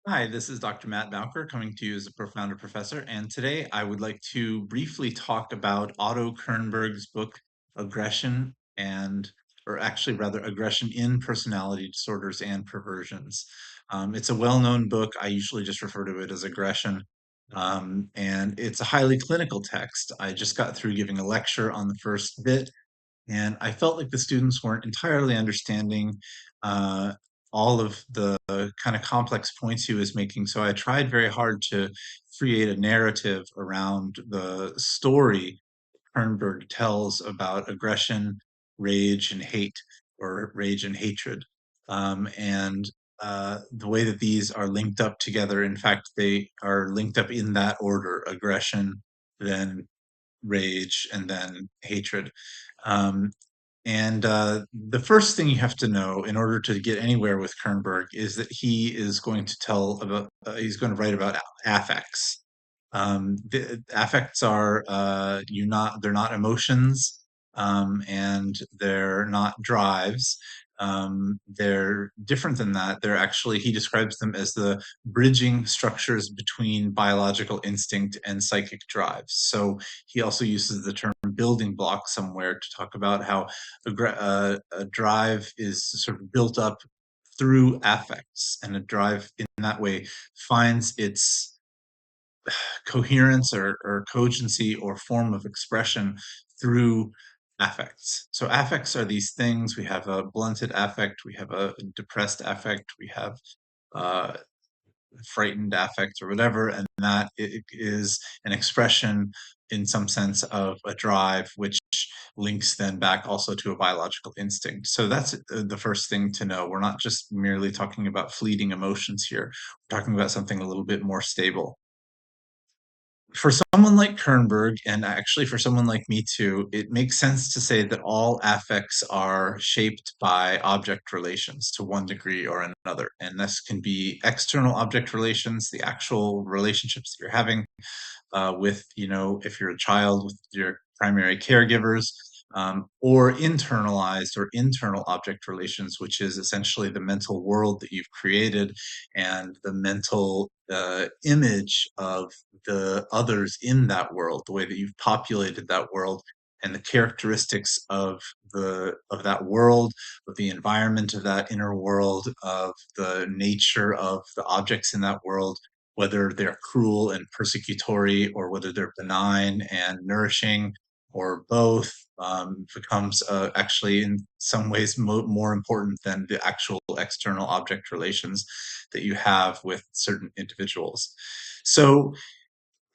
Hi, this is Dr. Matt Bowker coming to you as a profounder professor, and today I would like to briefly talk about Otto Kernberg's book, Aggression or actually rather, Aggression in Personality Disorders and Perversions. It's a well-known book. I usually just refer to it as Aggression, and it's a highly clinical text. I just got through giving a lecture on the first bit, and I felt like the students weren't entirely understanding uh, all of the kind of complex points he was making. So I tried very hard to create a narrative around the story Kernberg tells about aggression, rage, and hate, or rage and hatred. And the way that these are linked up together, in fact, they are linked up in that order: aggression, then rage, and then hatred. Um, and the first thing you have to know in order to get anywhere with Kernberg is that he is going to he's going to write about affects. The affects are they're not emotions, and they're not drives. They're different than that. They're actually, he describes them as the bridging structures between biological instinct and psychic drives. So he also uses the term building block somewhere to talk about how a drive is sort of built up through affects, and a drive in that way finds its coherence or cogency or form of expression through affects. So affects are these things. We have a blunted affect, we have a depressed affect, we have uh, frightened affect or whatever, and that is an expression in some sense of a drive, which links then back also to a biological instinct. So that's the first thing to know. We're not just merely talking about fleeting emotions here. We're talking about something a little bit more stable. For someone like Kernberg, and actually for someone like me too, it makes sense to say that all affects are shaped by object relations to one degree or another. And this can be external object relations, the actual relationships that you're having with, if you're a child, with your primary caregivers, or internalized or internal object relations, which is essentially the mental world that you've created and the mental image of the others in that world, the way that you've populated that world, and the characteristics of that world, of the environment of that inner world, of the nature of the objects in that world, whether they're cruel and persecutory or whether they're benign and nourishing, or both, becomes actually in some ways more important than the actual external object relations that you have with certain individuals. So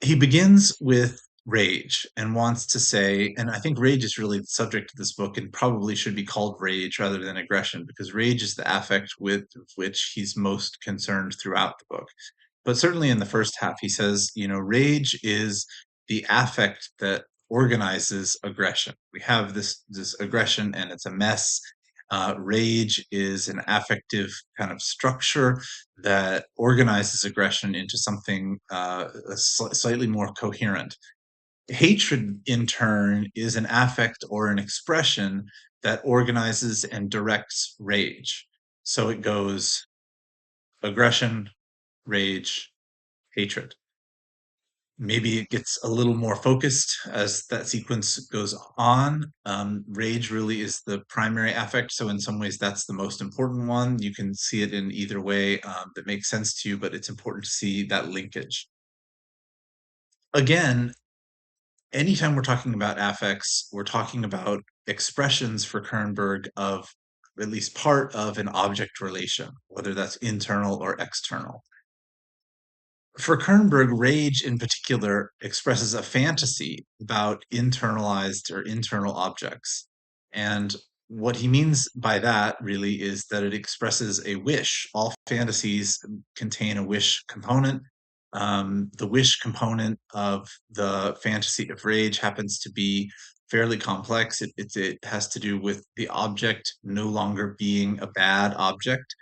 he begins with rage and wants to say, and I think rage is really the subject of this book and probably should be called rage rather than aggression, because rage is the affect with which he's most concerned throughout the book. But certainly in the first half, he says, rage is the affect that organizes aggression. We have this aggression, and it's a mess. Rage is an affective kind of structure that organizes aggression into something slightly more coherent. Hatred, in turn, is an affect or an expression that organizes and directs rage. So it goes aggression, rage, hatred. Maybe it gets a little more focused as that sequence goes on. Rage really is the primary affect, so in some ways that's the most important one. You can see it in either way that makes sense to you, but it's important to see that linkage. Again, anytime we're talking about affects, we're talking about expressions for Kernberg of at least part of an object relation, whether that's internal or external. For Kernberg, rage in particular expresses a fantasy about internalized or internal objects. And what he means by that really is that it expresses a wish. All fantasies contain a wish component. The wish component of the fantasy of rage happens to be fairly complex. It has to do with the object no longer being a bad object,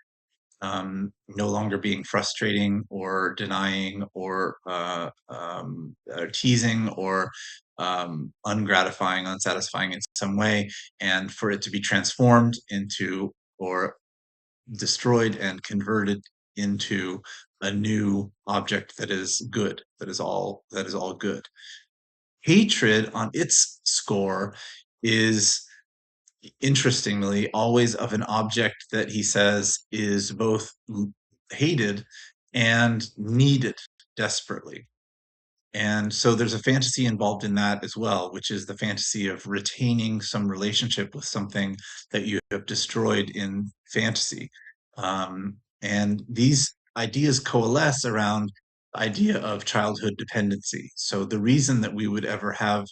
no longer being frustrating or denying or teasing or ungratifying, unsatisfying in some way, and for it to be transformed into or destroyed and converted into a new object that is good, that is all good. Hatred on its score is interestingly always of an object that he says is both hated and needed desperately. And so there's a fantasy involved in that as well, which is the fantasy of retaining some relationship with something that you have destroyed in fantasy. And these ideas coalesce around the idea of childhood dependency. So the reason that we would ever have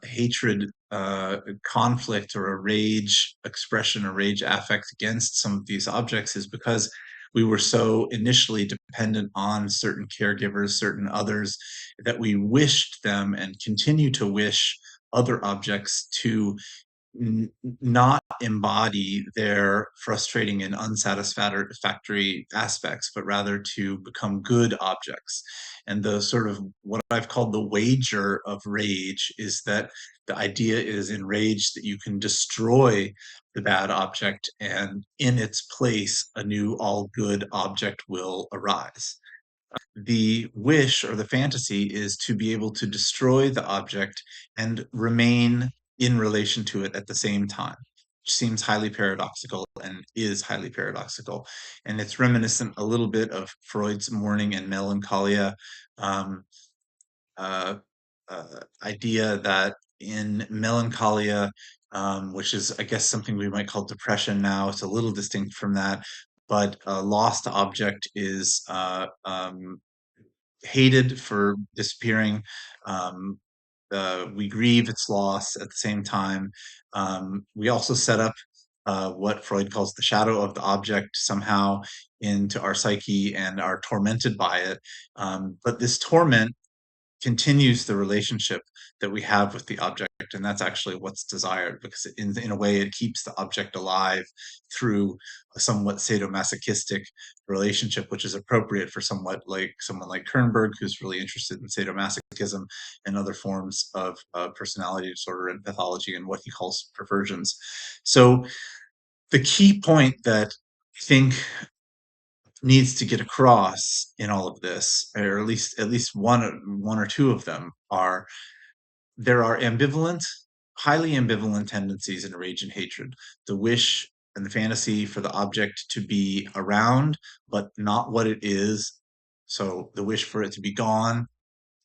hatred, conflict, or a rage expression, a rage affect against some of these objects is because we were so initially dependent on certain caregivers, certain others, that we wished them and continue to wish other objects to not embody their frustrating and unsatisfactory aspects, but rather to become good objects. And the sort of what I've called the wager of rage is that the idea is in rage that you can destroy the bad object, and in its place, a new all good object will arise. The wish or the fantasy is to be able to destroy the object and remain in relation to it at the same time, which seems highly paradoxical and is highly paradoxical. And it's reminiscent a little bit of Freud's mourning and melancholia um, uh, idea that in melancholia, which is, I guess, something we might call depression now, it's a little distinct from that, but a lost object is hated for disappearing. Um, we grieve its loss at the same time. We also set up what Freud calls the shadow of the object somehow into our psyche and are tormented by it. But this torment continues the relationship that we have with the object, and that's actually what's desired, because in a way it keeps the object alive through a somewhat sadomasochistic relationship, which is appropriate for someone like Kernberg, who's really interested in sadomasochism and other forms of personality disorder and pathology and what he calls perversions. So the key point that I think needs to get across in all of this, or at least one or two of them, are there are highly ambivalent tendencies in rage and hatred. The wish and the fantasy for the object to be around, but not what it is. So the wish for it to be gone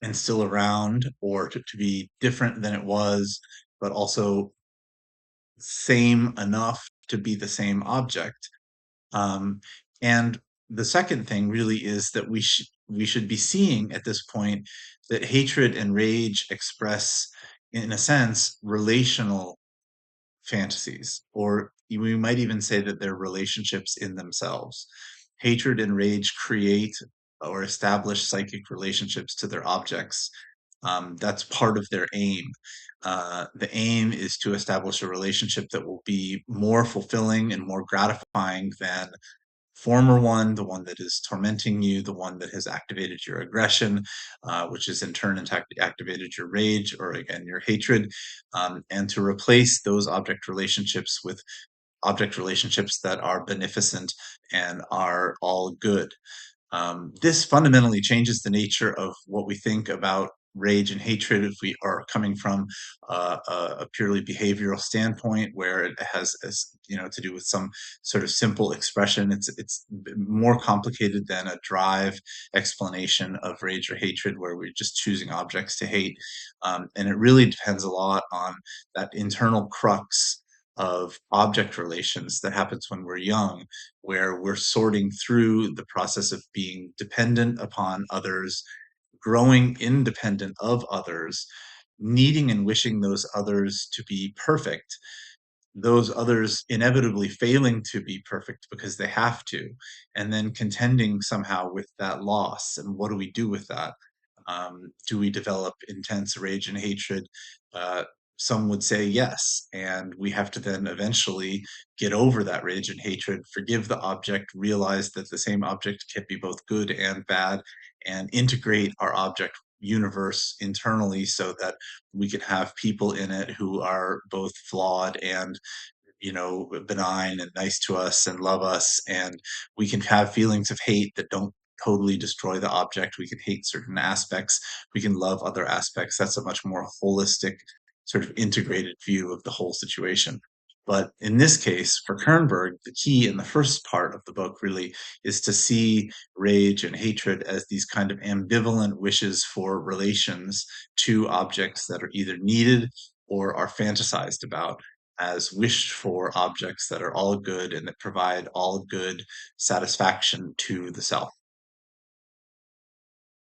and still around, or to be different than it was, but also same enough to be the same object. Um, and the second thing really is that we should be seeing at this point that hatred and rage express, in a sense, relational fantasies, or we might even say that they're relationships in themselves. Hatred and rage create or establish psychic relationships to their objects. That's part of their aim. The aim is to establish a relationship that will be more fulfilling and more gratifying than former one, the one that is tormenting you, the one that has activated your aggression, which has in turn activated your rage or again your hatred, and to replace those object relationships with object relationships that are beneficent and are all good. This fundamentally changes the nature of what we think about rage and hatred if we are coming from a purely behavioral standpoint, where it has, as you know, to do with some sort of simple expression. It's more complicated than a drive explanation of rage or hatred, where we're just choosing objects to hate, and it really depends a lot on that internal crux of object relations that happens when we're young, where we're sorting through the process of being dependent upon others, growing independent of others, needing and wishing those others to be perfect, those others inevitably failing to be perfect because they have to, and then contending somehow with that loss. And what do we do with that? Do we develop intense rage and hatred? Uh, some would say yes, and we have to then eventually get over that rage and hatred, forgive the object, realize that the same object can be both good and bad, and integrate our object universe internally so that we can have people in it who are both flawed and benign and nice to us and love us, and we can have feelings of hate that don't totally destroy the object. We can hate certain aspects, we can love other aspects. That's a much more holistic, sort of integrated view of the whole situation. But in this case, for Kernberg, the key in the first part of the book really is to see rage and hatred as these kind of ambivalent wishes for relations to objects that are either needed or are fantasized about as wished for objects that are all good and that provide all good satisfaction to the self.